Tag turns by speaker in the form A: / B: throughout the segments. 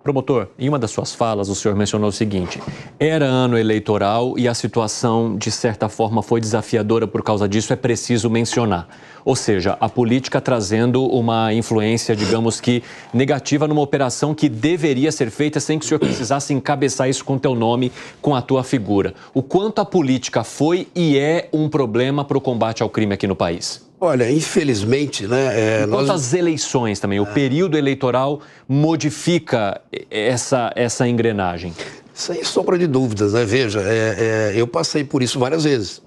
A: Promotor, em uma das suas falas, o senhor mencionou o seguinte: era ano eleitoral e a situação, de certa forma, foi desafiadora por causa disso, é preciso mencionar. Ou seja, a política trazendo uma influência, digamos que, negativa numa operação que deveria ser feita sem que o senhor precisasse encabeçar isso com o teu nome, com a tua figura. O quanto a política foi e é um problema para o combate ao crime aqui no país?
B: Olha, infelizmente, né...
A: Quanto às eleições também, o período eleitoral modifica essa engrenagem?
B: Sem sombra de dúvidas, né? Veja, eu passei por isso várias vezes.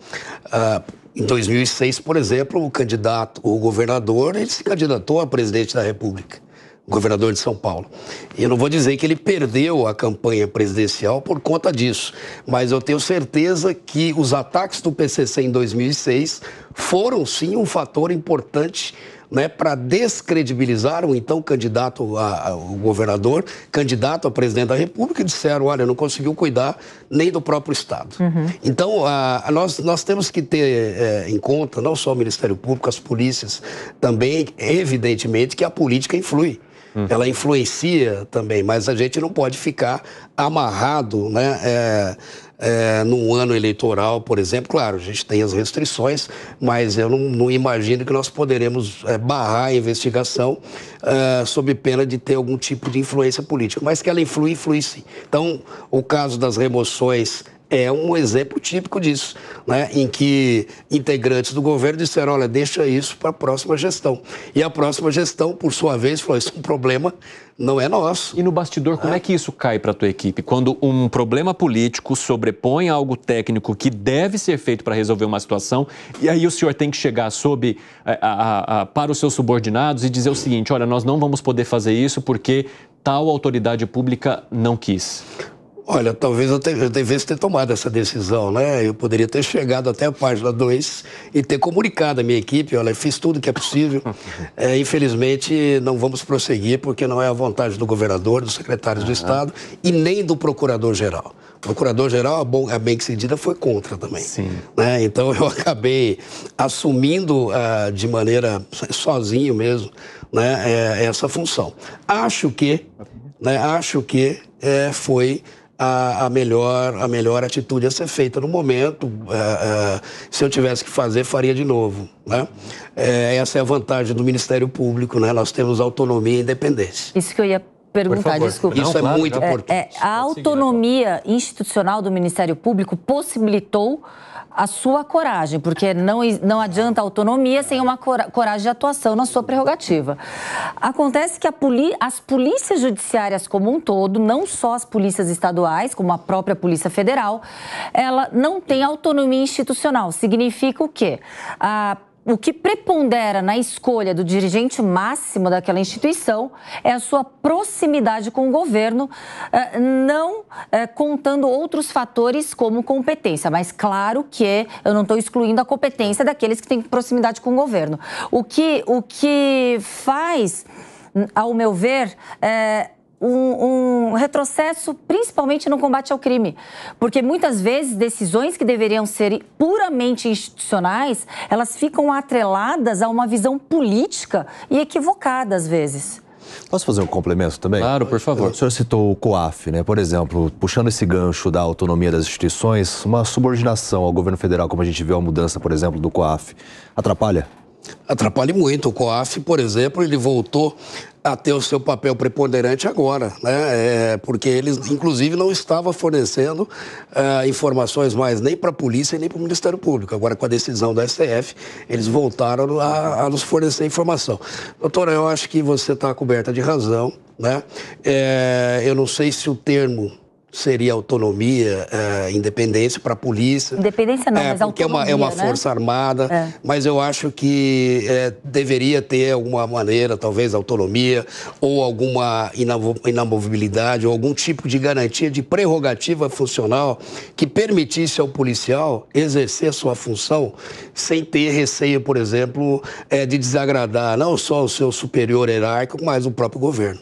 B: Em 2006, por exemplo, o governador, ele se candidatou a presidente da República, o governador de São Paulo. E eu não vou dizer que ele perdeu a campanha presidencial por conta disso, mas eu tenho certeza que os ataques do PCC em 2006 foram, sim, um fator importante, né, para descredibilizar o então candidato ao governador, candidato a presidente da República, e disseram, olha, não conseguiu cuidar nem do próprio Estado. Então, nós temos que ter em conta, não só o Ministério Público, as polícias também, evidentemente, que a política influi. Ela influencia também, mas a gente não pode ficar amarrado, né, num ano eleitoral, por exemplo. Claro, a gente tem as restrições, mas eu não imagino que nós poderemos barrar a investigação sob pena de ter algum tipo de influência política. Mas que ela influi sim. Então, o caso das remoções é um exemplo típico disso, né? Em que integrantes do governo disseram, olha, deixa isso para a próxima gestão. E a próxima gestão, por sua vez, falou, isso é um problema, não é nosso.
A: E no bastidor, como é que isso cai para a tua equipe? Quando um problema político sobrepõe a algo técnico que deve ser feito para resolver uma situação, e aí o senhor tem que chegar para os seus subordinados e dizer o seguinte, olha, nós não vamos poder fazer isso porque tal autoridade pública não quis.
B: Olha, talvez eu devesse ter tomado essa decisão, né? Eu poderia ter chegado até a página 2 e ter comunicado a minha equipe, olha, fiz tudo que é possível. Infelizmente, não vamos prosseguir, porque não é a vontade do governador, dos secretários do Estado e nem do procurador-geral. O procurador-geral, a bem-sucedida, foi contra também.
A: Sim.
B: Né? Então, eu acabei assumindo de maneira sozinho mesmo, né, essa função. Acho que foi a melhor atitude a ser feita no momento. Se eu tivesse que fazer, faria de novo, né? Essa é a vantagem do Ministério Público, né? Nós temos autonomia e independência.
C: Isso que eu ia perguntar, desculpa.
B: Isso é muito importante.
C: A autonomia institucional do Ministério Público possibilitou a sua coragem, porque não adianta autonomia sem uma coragem de atuação na sua prerrogativa. Acontece que as polícias judiciárias como um todo, não só as polícias estaduais, como a própria Polícia Federal, ela não tem autonomia institucional. Significa o quê? O que prepondera na escolha do dirigente máximo daquela instituição é a sua proximidade com o governo, não contando outros fatores como competência. Mas claro que eu não estou excluindo a competência daqueles que têm proximidade com o governo. O que faz, ao meu ver, um retrocesso, principalmente no combate ao crime. Porque muitas vezes decisões que deveriam ser puramente institucionais, elas ficam atreladas a uma visão política e equivocada às vezes.
D: Posso fazer um complemento também?
A: Claro, por favor.
D: O senhor citou o COAF, né? Por exemplo, puxando esse gancho da autonomia das instituições, uma subordinação ao governo federal, como a gente viu a mudança, por exemplo, do COAF, atrapalha?
B: Atrapalha muito. O COAF, por exemplo, ele voltou a ter o seu papel preponderante agora, né? Porque eles, inclusive, não estavam fornecendo informações mais nem para a polícia nem para o Ministério Público. Agora, com a decisão do STF, eles voltaram a nos fornecer informação. Doutora, eu acho que você está coberta de razão, né? Eu não sei se o termo seria autonomia, independência para a polícia.
C: Independência não, mas
B: porque
C: autonomia,
B: é uma
C: né?
B: força armada, mas eu acho que deveria ter alguma maneira, talvez autonomia, ou alguma inamovibilidade, ou algum tipo de garantia de prerrogativa funcional que permitisse ao policial exercer sua função sem ter receio, por exemplo, de desagradar não só o seu superior hierárquico, mas o próprio governo.